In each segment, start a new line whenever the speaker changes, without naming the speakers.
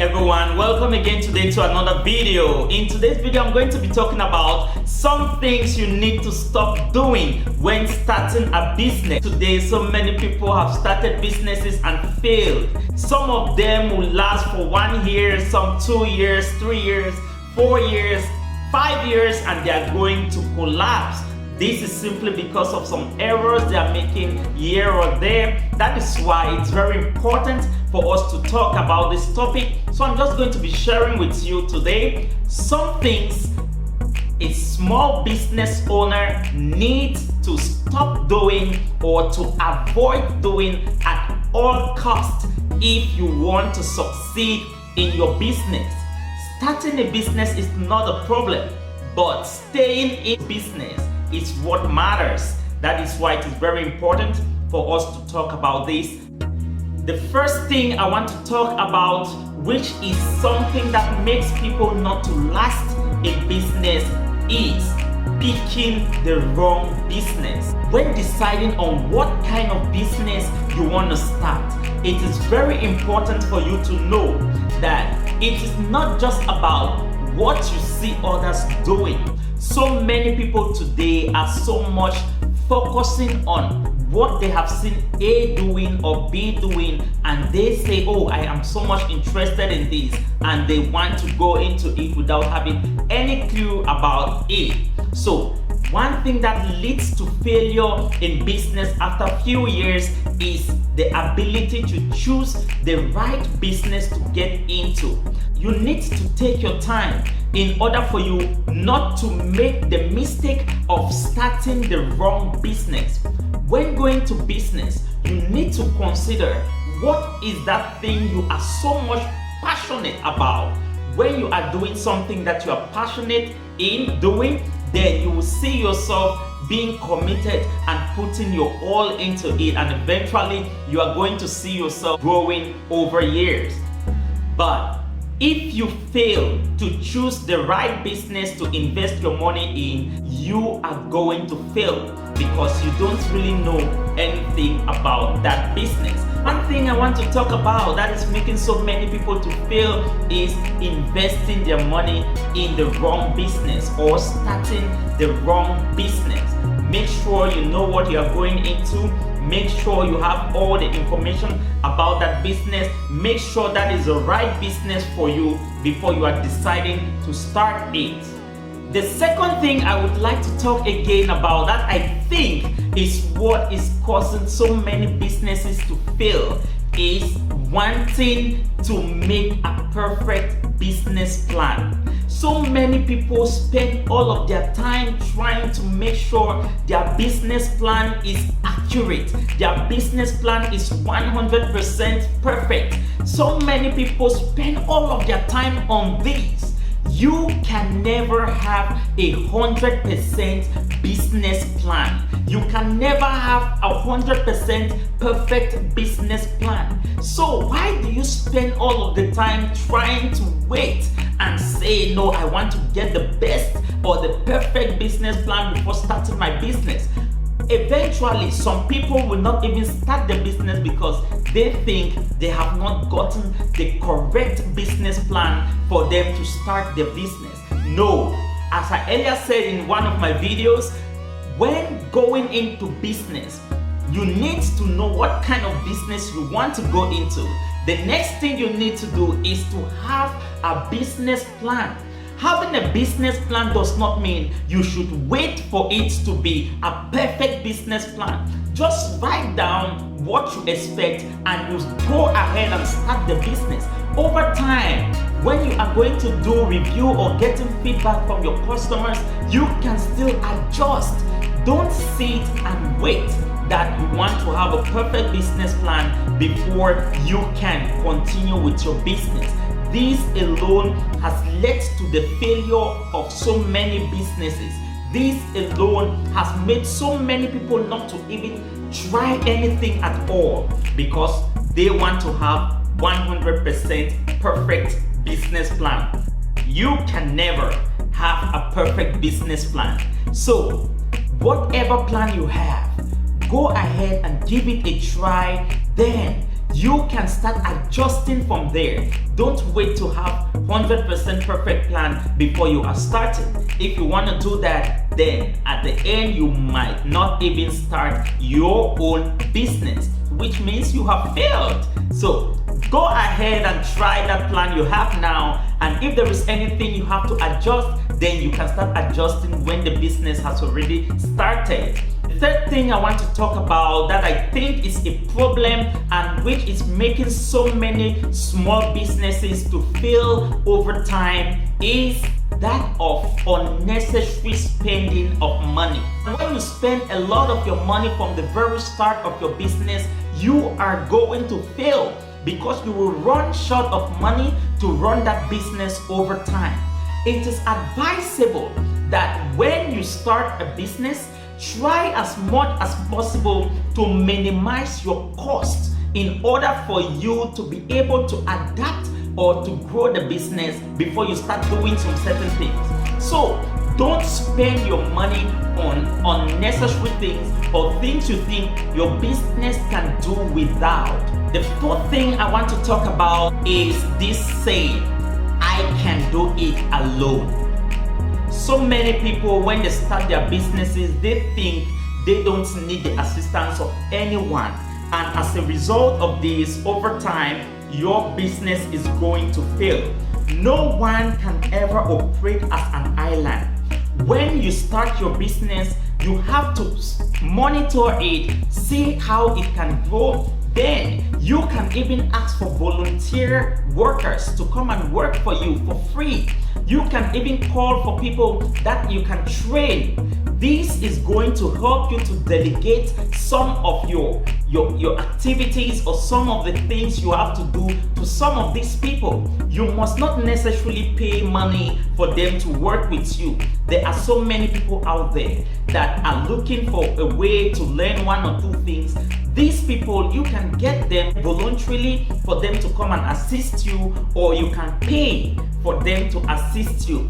everyone, welcome again today to another video. In today's video I'm going to be talking about some things you need to stop doing when starting a business. Today so many people have started businesses and failed. Some of them will last for 1 year, some 2 years, 3 years, 4 years, 5 years, and they are going to collapse. This is simply because of some errors they are making here or there. That is why it's very important for us to talk about this topic. So I'm just going to be sharing with you today some things a small business owner needs to stop doing or to avoid doing at all costs if you want to succeed in your business. Starting a business is not a problem, but staying in business is what matters. That is why it is very important for us to talk about this. The first thing I want to talk about, which is something that makes people not to last in business, is picking the wrong business. When deciding on what kind of business you want to start, it is very important for you to know that it is not just about what you see others doing. So many people today are so much focusing on what they have seen A doing or B doing, and they say, oh, I am so much interested in this, and they want to go into it without having any clue about it. So one thing that leads to failure in business after a few years is the ability to choose the right business to get into. You need to take your time in order for you not to make the mistake of starting the wrong business. When going to business, you need to consider what is that thing you are so much passionate about. When you are doing something that you are passionate in doing, then you will see yourself being committed and putting your all into it, and eventually you are going to see yourself growing over years. But if you fail to choose the right business to invest your money in, you are going to fail because you don't really know anything about that business. One thing I want to talk about that is making so many people to fail is investing their money in the wrong business or starting the wrong business. Make sure you know what you are going into. Make sure you have all the information about that business. Make sure that is the right business for you before you are deciding to start it. The second thing I would like to talk again about that I think is what is causing so many businesses to fail is wanting to make a perfect business plan. So many people spend all of their time trying to make sure their business plan is accurate. Their business plan is 100% perfect. So many people spend all of their time on this. You can never have 100% business plan. You can never have 100% perfect business plan. So why do you spend all of the time trying to wait and say, no, I want to get the best or the perfect business plan before starting my business? Eventually, some people will not even start the business because they think they have not gotten the correct business plan for them to start their business. No, as I earlier said in one of my videos, when going into business, you need to know what kind of business you want to go into. The next thing you need to do is to have a business plan. Having a business plan does not mean you should wait for it to be a perfect business plan. Just write down what you expect and you go ahead and start the business. Over time, when you are going to do review or getting feedback from your customers, you can still adjust. Don't sit and wait that you want to have a perfect business plan before you can continue with your business. This alone has led to the failure of so many businesses. This alone has made so many people not to even try anything at all because they want to have 100% perfect business plan. You can never have a perfect business plan. So whatever plan you have, go ahead and give it a try. Then you can start adjusting from there. Don't wait to have 100% perfect plan before you are starting. If you want to do that, then at the end you might not even start your own business, which means you have failed. So go ahead and try that plan you have now, and if there is anything you have to adjust, then you can start adjusting when the business has already started. The third thing I want to talk about that I think is a problem and which is making so many small businesses to fail over time is that of unnecessary spending of money. When you spend a lot of your money from the very start of your business, you are going to fail because you will run short of money to run that business over time. It is advisable that when you start a business, try as much as possible to minimize your costs in order for you to be able to adapt or to grow the business before you start doing some certain things. So don't spend your money on unnecessary things or things you think your business can do without. The fourth thing I want to talk about is this saying, I can do it alone. So many people, when they start their businesses, they think they don't need the assistance of anyone. And as a result of this, over time, your business is going to fail. No one can ever operate as an island. When you start your business, you have to monitor it, see how it can grow. Then you can even ask for volunteer workers to come and work for you for free. You can even call for people that you can train. This is going to help you to delegate some of your activities or some of the things you have to do to some of these people. You must not necessarily pay money for them to work with you. There are so many people out there that are looking for a way to learn one or two things. These people, you can get them voluntarily for them to come and assist you, or you can pay for them to assist you.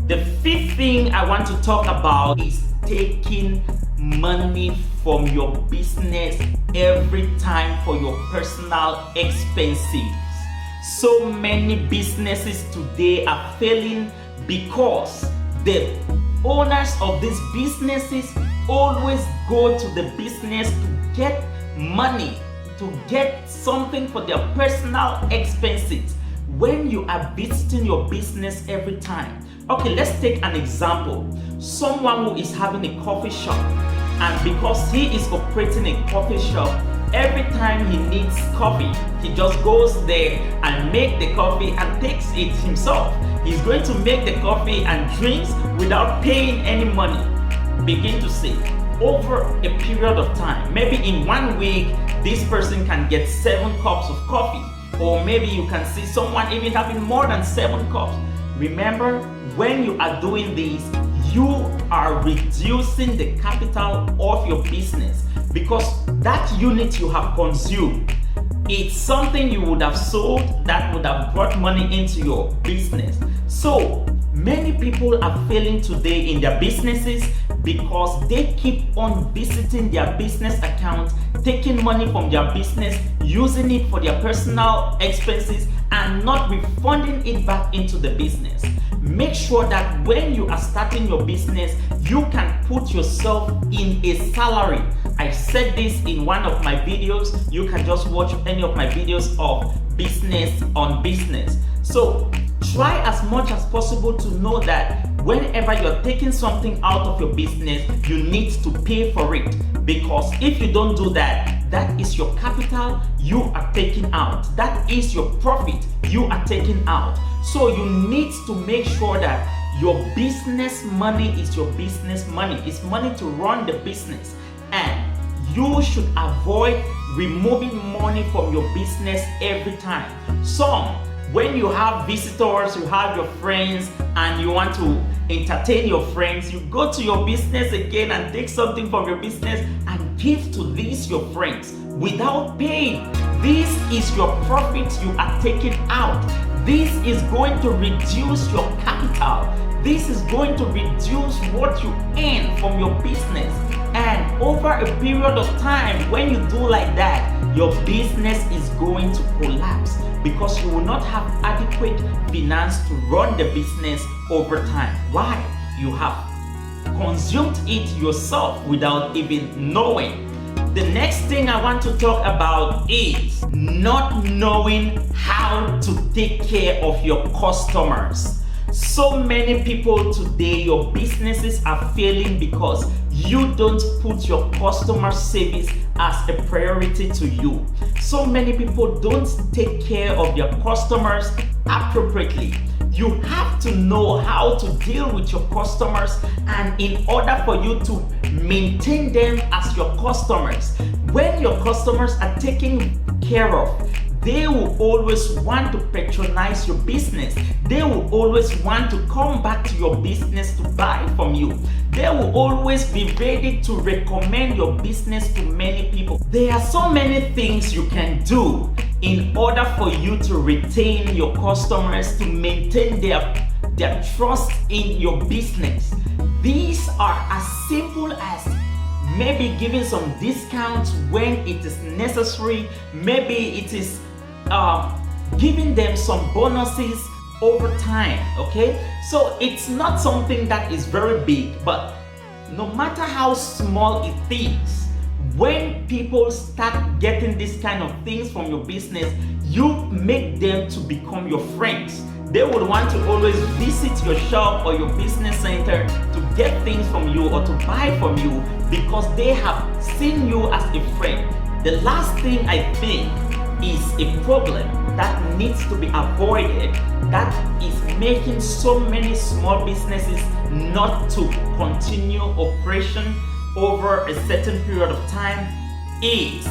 The fifth thing I want to talk about is taking money from your business every time for your personal expenses. So many businesses today are failing because the owners of these businesses always go to the business to get money, to get something for their personal expenses. When you are visiting your business every time, okay, let's take an example. Someone who is having a coffee shop, and because he is operating a coffee shop, every time he needs coffee, he just goes there and make the coffee and takes it himself. He's going to make the coffee and drinks without paying any money. Begin to see, over a period of time, maybe in 1 week, this person can get 7 cups of coffee, or maybe you can see someone even having more than 7 cups. Remember, when you are doing this, you are reducing the capital of your business, because that unit you have consumed, it's something you would have sold that would have brought money into your business. So many people are failing today in their businesses because they keep on visiting their business account, taking money from their business, using it for their personal expenses, and not refunding it back into the business. Make sure that when you are starting your business, you can put yourself in a salary. I said this in one of my videos. You can just watch any of my videos of business on business. So try as much as possible to know that whenever you're taking something out of your business, you need to pay for it. Because if you don't do that, that is your capital you are taking out. That is your profit you are taking out. So you need to make sure that your business money is your business money. It's money to run the business. And you should avoid removing money from your business every time. When you have visitors, you have your friends, and you want to entertain your friends, you go to your business again and take something from your business and give to these your friends without paying. This is your profit you are taking out. This is going to reduce your capital. This is going to reduce what you earn from your business. And over a period of time, when you do like that, your business is going to collapse because you will not have adequate finance to run the business over time. Why? You have consumed it yourself without even knowing. The next thing I want to talk about is not knowing how to take care of your customers. So many people today, your businesses are failing because you don't put your customer service as a priority to you. So many people don't take care of their customers appropriately. You have to know how to deal with your customers, and in order for you to maintain them as your customers, when your customers are taken care of, they will always want to patronize your business. They will always want to come back to your business to buy from you. They will always be ready to recommend your business to many people. There are so many things you can do in order for you to retain your customers, to maintain their trust in your business. These are as simple as maybe giving some discounts when it is necessary. Maybe it is giving them some bonuses over time. Okay, so it's not something that is very big, but no matter how small it is, when people start getting these kind of things from your business, you make them to become your friends. They would want to always visit your shop or your business center to get things from you or to buy from you because they have seen you as a friend. The last thing I think is a problem that needs to be avoided, that is making so many small businesses not to continue operation over a certain period of time, is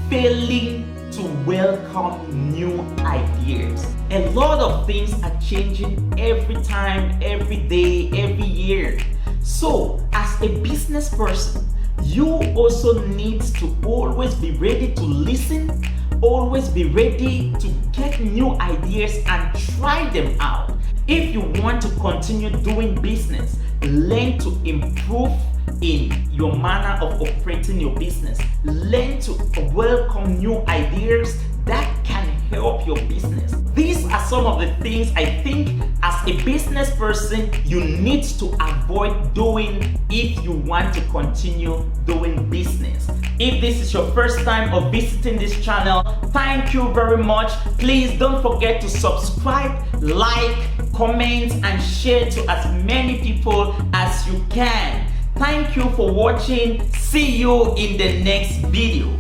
failing to welcome new ideas. A lot of things are changing every time, every day, every year. So as a business person, you also need to always be ready to listen, always be ready to get new ideas and try them out. If you want to continue doing business, learn to improve in your manner of operating your business. Learn to welcome new ideas that can help your business. These are some of the things I think as a business person you need to avoid doing if you want to continue doing business. If this is your first time of visiting this channel, thank you very much. Please don't forget to subscribe, like, comment, and share to as many people as you can. Thank you for watching. See you in the next video.